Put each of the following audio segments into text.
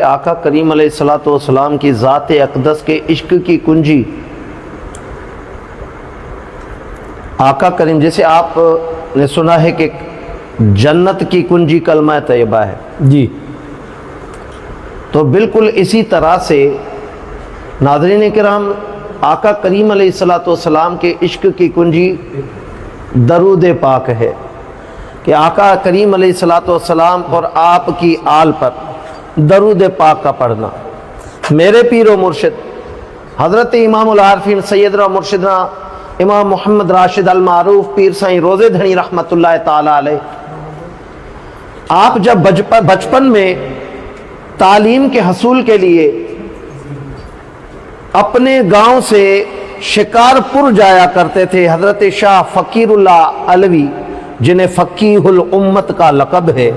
آقا کریم علیہ الصلوۃ والسلام کی ذات اقدس کے عشق کی کنجی آقا کریم، جیسے آپ نے سنا ہے کہ جنت کی کنجی کلمہ طیبہ ہے جی، تو بالکل اسی طرح سے ناظرین کرام آقا کریم علیہ الصلوۃ والسلام کے عشق کی کنجی درود پاک ہے کہ آقا کریم علیہ الصلوۃ والسلام اور آپ کی آل پر درود پاک کا پڑھنا۔ میرے پیر و مرشد حضرت امام العارفین سیدنا مرشدنا امام محمد راشد المعروف پیر سائیں روزے دھنی رحمت اللہ تعالی علیہ، آپ جب بچپن میں تعلیم کے حصول کے لیے اپنے گاؤں سے شکارپور جایا کرتے تھے، حضرت شاہ فقیر اللہ علوی جنہیں فقیہ الامت کا لقب ہے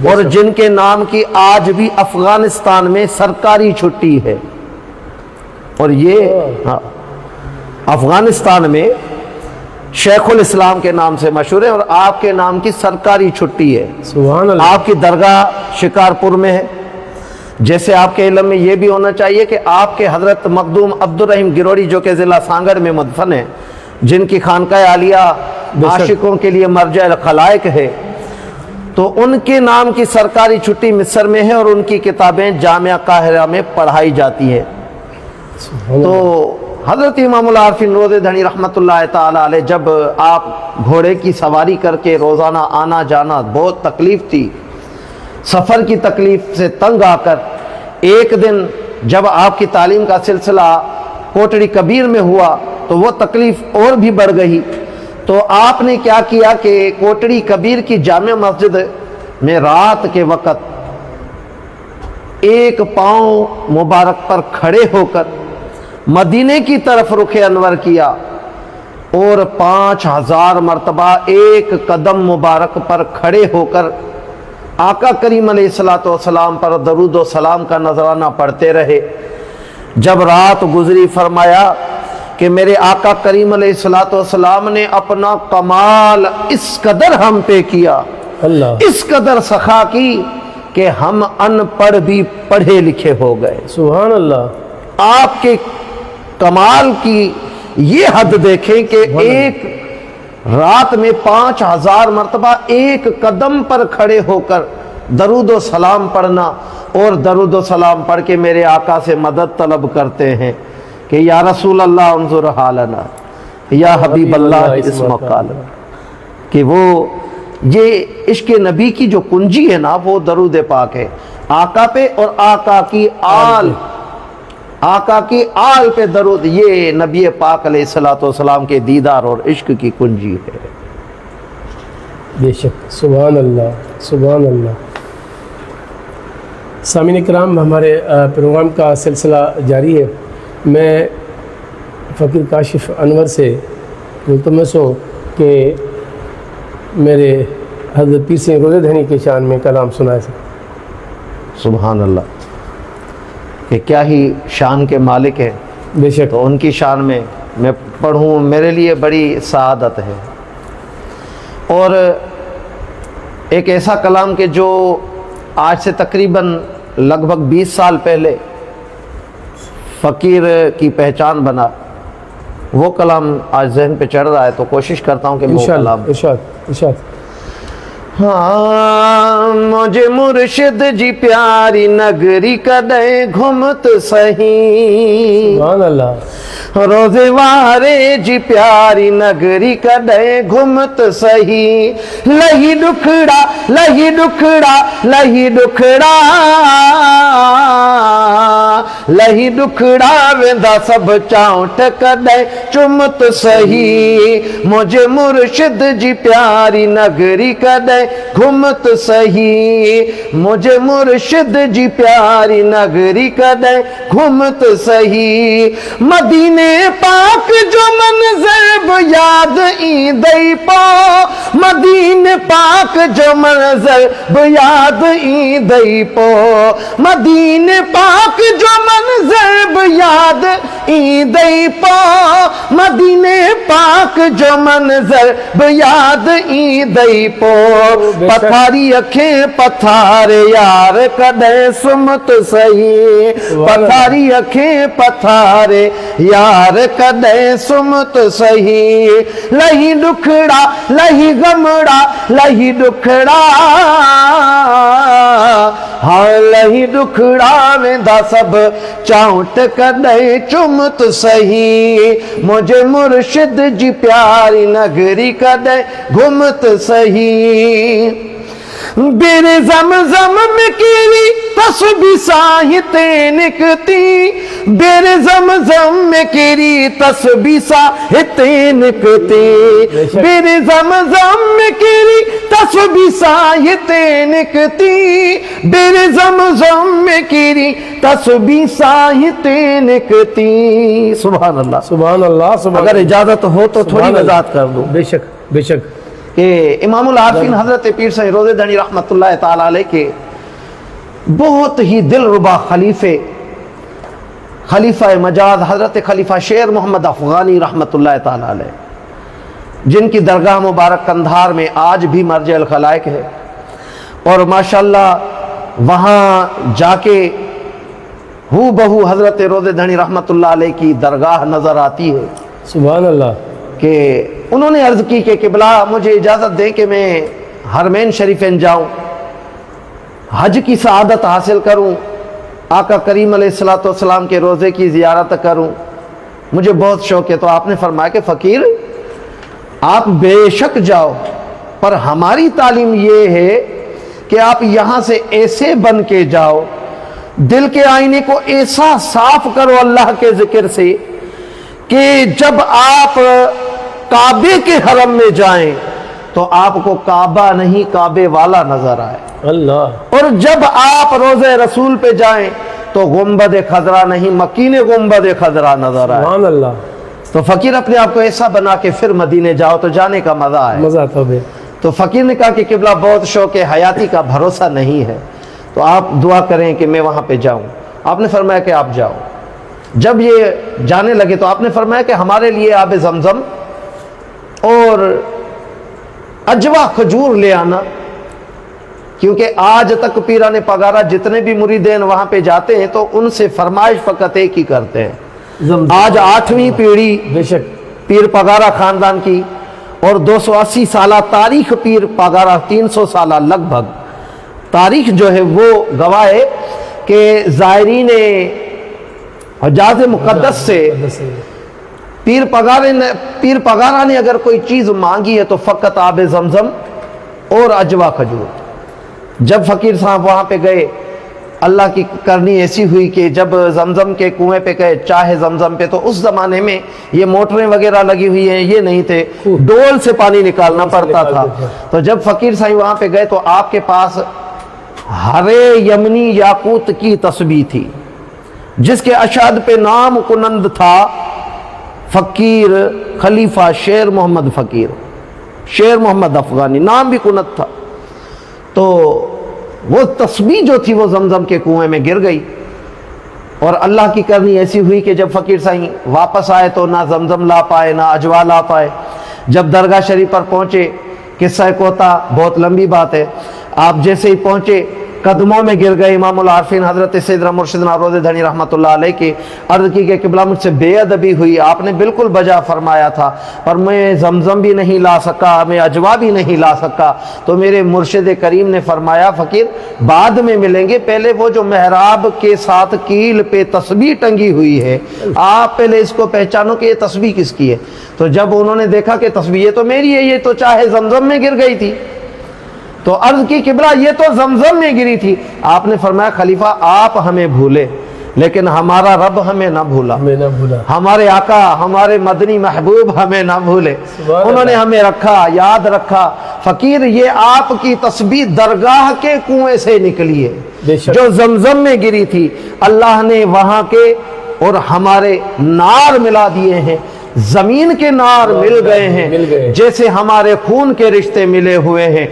اور جن کے نام کی آج بھی افغانستان میں سرکاری چھٹی ہے، اور یہ افغانستان میں شیخ الاسلام کے نام سے مشہور ہے اور آپ کے نام کی سرکاری چھٹی ہے۔ سبحان اللہ۔ آپ کی درگاہ شکارپور میں ہے۔ جیسے آپ کے علم میں یہ بھی ہونا چاہیے کہ آپ کے حضرت مخدوم عبدالرحیم گروڑی جو کہ ضلع سانگر میں مدفن ہے، جن کی خانقاہ عالیہ عاشقوں کے لیے مرجع الخلائق ہے، تو ان کے نام کی سرکاری چھٹی مصر میں ہے اور ان کی کتابیں جامعہ قاہرہ میں پڑھائی جاتی ہیں۔ تو حضرت امام العارفین روزے دھنی رحمت اللہ تعالی علیہ جب آپ گھوڑے کی سواری کر کے روزانہ آنا جانا بہت تکلیف تھی، سفر کی تکلیف سے تنگ آ کر ایک دن جب آپ کی تعلیم کا سلسلہ کوٹڑی کبیر میں ہوا تو وہ تکلیف اور بھی بڑھ گئی، تو آپ نے کیا کیا کہ کوٹڑی کبیر کی جامع مسجد میں رات کے وقت ایک پاؤں مبارک پر کھڑے ہو کر مدینے کی طرف رخ انور کیا اور 5000 مرتبہ ایک قدم مبارک پر کھڑے ہو کر آقا کریم علیہ الصلوۃ والسلام پر درود و سلام کا نذرانہ پڑھتے رہے۔ جب رات گزری فرمایا کہ میرے آقا کریم علیہ الصلوۃ والسلام نے اپنا کمال اس قدر ہم پہ کیا، اللہ، اس قدر سخا کی کہ ہم ان پڑھ بھی پڑھے لکھے ہو گئے۔ سبحان اللہ۔ آپ کے کمال کی یہ حد دیکھیں کہ ایک رات میں 5000 مرتبہ ایک قدم پر کھڑے ہو کر درود و سلام پڑھنا اور درود و سلام پڑھ کے میرے آقا سے مدد طلب کرتے ہیں کہ یا رسول اللہ انظر حالنا، یا حبیب اللہ اسم قالنا، کہ وہ یہ عشق نبی کی جو کنجی ہے نا وہ درود پاک ہے آقا پہ اور آقا کی آل پہ درود، یہ نبی پاک علیہ الصلوۃ والسلام کے دیدار اور عشق کی کنجی ہے۔ بے شک، سبحان اللہ، سبحان اللہ۔ سامعین کرام، ہمارے پروگرام کا سلسلہ جاری ہے۔ میں فقیر کاشف انور سے ملتمس ہوں کہ میرے حضرت پیر سنگھ روزے دھنی کی شان میں کلام سنائے سے۔ سبحان اللہ، کہ کیا ہی شان کے مالک ہیں، بے شک، تو ان کی شان میں پڑھوں میرے لیے بڑی سعادت ہے۔ اور ایک ایسا کلام کہ جو آج سے تقریباً لگ بھگ 20 سال پہلے فقیر کی پہچان بنا، وہ کلام آج ذہن پہ چڑھ رہا ہے تو کوشش کرتا ہوں کہ وہ کلام ارشاد۔ ہاں مجھے مرشد جی پیاری نگری کدے گھمت سہی، سبحان اللہ، روزے وارے جی پیاری نگری کدے گھمت سہی، لہی ڈکھڑا لہی ڈکھڑا لہی ڈکھڑا لہی ڈکھڑا ویندا سب چاؤں ٹکدے چمت سہی، مجھے مرشد جی پیاری نگری کدے گھمت سہی، مجھے مرشد جی پیاری نگری کدے گھمت سہی، مدینے پاک جو منظر یاد ایندئی پو، مدینے پاک جو منظر یاد ایندئی پو، مدینے پاک جو منظر یاد ایندئی پا مدینے پاک جو منظر یاد ایندئی پو پتھاری اکھیں پتھارے یار کدے سمت سہی پتھاری اکھیں پتھارے یار کدے سمت سہی لہی دکھڑا لہی غمڑا لہی دکھڑا ہاں لہی دکھڑا ویندا سب چاؤٹ کدے چمت سہی مجھے مرشد جی پیاری نگری کدے گھمت سہی بیر زمزم میں کیری تسبیح ساہتے نکتی بیر زمزم میں کیری تسبیح ساہتے نکتی بیر زمزم میں کیری تسبیح ساہتے نکتی بیر زمزم میں کیری تسبیح ساہتے نکتی سبحان اللہ سبحان اللہ سبحان اگر اجازت ہو تو تھوڑی وضاحت کر دوں بے شک بے شک کہ امام العارفین حضرت پیر صاحب روضہ دھنی رحمت اللہ تعالیٰ علیہ کے بہت ہی دل ربا خلیفہ مجاز حضرت خلیفہ شیر محمد افغانی رحمت اللہ تعالیٰ علیہ جن کی درگاہ مبارک قندھار میں آج بھی مرجع الخلائق ہے اور ماشاءاللہ وہاں جا کے ہو بہو حضرت روضہ دھنی رحمت اللہ علیہ کی درگاہ نظر آتی ہے سبحان اللہ کہ انہوں نے عرض کی کہ قبلہ مجھے اجازت دیں کہ میں حرمین شریفین جاؤں حج کی سعادت حاصل کروں آقا کریم علیہ السلام کے روزے کی زیارت کروں مجھے بہت شوق ہے تو آپ نے فرمایا کہ فقیر آپ بے شک جاؤ پر ہماری تعلیم یہ ہے کہ آپ یہاں سے ایسے بن کے جاؤ دل کے آئینے کو ایسا صاف کرو اللہ کے ذکر سے کہ جب آپ کعبے کے حرم میں جائیں تو آپ کو کعبہ نہیں کعبے والا نظر آئے اللہ اور جب آپ روضہ رسول پہ جائیں تو گنبد خضرا نہیں مکین گنبد خضرا نظر آئے سبحان اللہ تو فقیر اپنے آپ کو ایسا بنا کے پھر مدینے جاؤ تو جانے کا مزہ آئے مزہ آتا ہے تو فقیر نے کہا کہ قبلہ بہت شوق ہے حیاتی کا بھروسہ نہیں ہے تو آپ دعا کریں کہ میں وہاں پہ جاؤں آپ نے فرمایا کہ آپ جاؤ جب یہ جانے لگے تو آپ نے فرمایا کہ ہمارے لیے آب زمزم اور اجوا کھجور لے آنا کیونکہ آج تک پیران پگارا جتنے بھی مریدین وہاں پہ جاتے ہیں تو ان سے فرمائش فقط ایک ہی کرتے ہیں آج 8ویں پیڑھی بے شک پیر پگارا خاندان کی اور 280 سالہ تاریخ پیر پگارا 300 سالہ لگ بھگ تاریخ جو ہے وہ گواہ ہے کہ زائرین حجاز مقدس سے پیر پگارا نے اگر کوئی چیز مانگی ہے تو فقط آب زمزم اور اجوا کھجور جب فقیر صاحب وہاں پہ گئے اللہ کی کرنی ایسی ہوئی کہ جب زمزم کے کنویں پہ گئے چاہے زمزم پہ تو اس زمانے میں یہ موٹریں وغیرہ لگی ہوئی ہیں یہ نہیں تھے ڈول سے پانی نکالنا پڑتا تھا تو جب فقیر صاحب وہاں پہ گئے تو آپ کے پاس ہرے یمنی یاقوت کی تسبیح تھی جس کے اشہد پہ نام کنند تھا فقیر خلیفہ شیر محمد فقیر شیر محمد افغانی نام بھی کنت تھا تو وہ تسبیح جو تھی وہ زمزم کے کنویں میں گر گئی اور اللہ کی کرنی ایسی ہوئی کہ جب فقیر صاحب واپس آئے تو نہ زمزم لا پائے نہ اجوا لا پائے جب درگاہ شریف پر پہنچے قصہ کوتا بہت لمبی بات ہے آپ جیسے ہی پہنچے قدموں میں گر گئے امام العارفین حضرت سیدنا مرشدنا روضہ دھنی رحمت اللہ علیہ کی عرض کی کہ قبلہ مجھ سے بے ادبی ہوئی آپ نے بالکل بجا فرمایا تھا پر میں زمزم بھی نہیں لا سکا میں اجوا بھی نہیں لا سکا تو میرے مرشد کریم نے فرمایا فقیر بعد میں ملیں گے پہلے وہ جو محراب کے ساتھ کیل پہ تسبیح ٹنگی ہوئی ہے آپ پہلے اس کو پہچانو کہ یہ تسبیح کس کی ہے تو جب انہوں نے دیکھا کہ تسبیح یہ تو میری ہے یہ تو چاہے زمزم میں گر گئی تھی تو عرض کی قبلہ یہ تو زمزم میں گری تھی آپ نے فرمایا خلیفہ آپ ہمیں بھولے لیکن ہمارا رب ہمیں نہ بھولا ہمارے آقا ہمارے مدنی محبوب ہمیں نہ بھولے انہوں نے ہمیں رکھا یاد رکھا فقیر یہ آپ کی تسبیح درگاہ کے کنویں سے نکلی ہے جو زمزم میں گری تھی اللہ نے وہاں کے اور ہمارے نار ملا دیے ہیں زمین کے نار مل گئے ہیں، مل گئے۔ جیسے ہمارے خون کے رشتے ملے ہوئے ہیں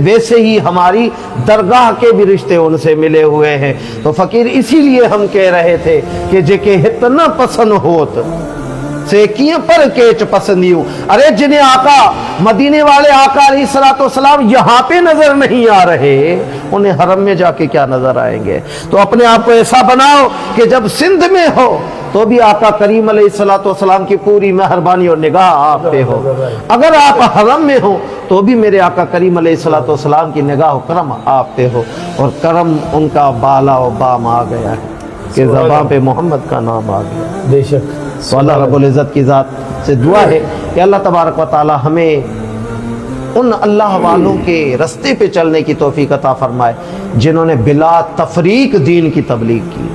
ویسے ہی ہماری درگاہ کے بھی رشتے ان سے ملے ہوئے ہیں۔ تو فقیر اسی لیے ہم کہہ رہے تھے کہ جے کہ اتنا پسند ہوت سے کیے پر کیچ پسندیوں، ارے جنہیں آقا مدینے والے آقا علیہ السلام یہاں پہ نظر نہیں آ رہے، انہیں حرم میں جا کے کیا نظر آئیں گے؟ تو اپنے آپ کو ایسا بناؤ کہ جب سندھ میں ہو تو بھی آقا کریم علیہ السلام کی پوری مہربانی اور نگاہ آپ پہ ہو، اگر آپ حرم میں ہو تو بھی میرے آقا کریم علیہ السلام کی نگاہ و کرم آپ پہ ہو، اور کرم ان کا بالا و بام آ گیا ہے کہ زبان پہ محمد کا نام آ گیا۔ بے شک۔ تو اللہ رب العزت کی ذات سے دعا ہے کہ اللہ تبارک و تعالی ہمیں ان اللہ والوں کے رستے پہ چلنے کی توفیق عطا فرمائے جنہوں نے بلا تفریق دین کی تبلیغ کی،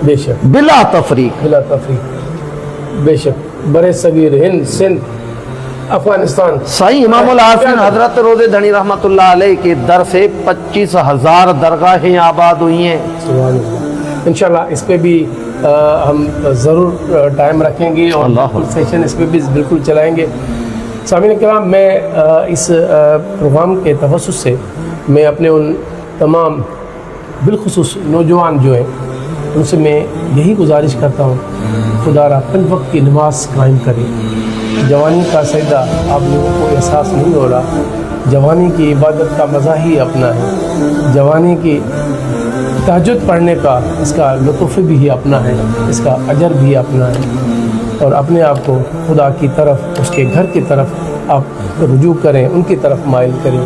بے شک، بلا تفریق۔ بلا تفریق، بے شک، برِ صغیر، ہند، سندھ، افغانستان، صحیح امام العارفین حضرت روض دھنی رحمۃ اللہ علیہ کے در سے 25,000 درگاہیں آباد ہوئی ہیں۔ سبحان اللہ۔ انشاءاللہ اس پہ بھی ہم ضرور ٹائم رکھیں گے اور اللہ سیشن اس پہ بھی بالکل چلائیں گے۔ سامعین کرام، میں اس پروگرام کے توسط سے میں اپنے ان تمام بالخصوص نوجوان جو ہیں ان سے میں یہی گزارش کرتا ہوں، خدا را 5 وقت کی نماز قائم کریں۔ جوانی کا سجدہ آپ لوگوں کو احساس نہیں ہو رہا، جوانی کی عبادت کا مزہ ہی اپنا ہے، جوانی کی تہجد پڑھنے کا اس کا لطف بھی اپنا ہے، اس کا اجر بھی اپنا ہے، اور اپنے آپ کو خدا کی طرف، اس کے گھر کی طرف آپ رجوع کریں، ان کی طرف مائل کریں۔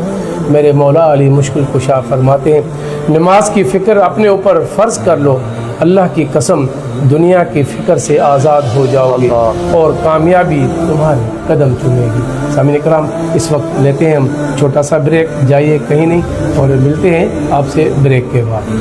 میرے مولا علی مشکل کشا فرماتے ہیں، نماز کی فکر اپنے اوپر فرض کر لو، اللہ کی قسم دنیا کی فکر سے آزاد ہو جاؤ گے اور کامیابی تمہارے قدم چومے گی۔ سامعین کرام، اس وقت لیتے ہیں ہم چھوٹا سا بریک، جائیے کہیں نہیں، اور ملتے ہیں آپ سے بریک کے بعد۔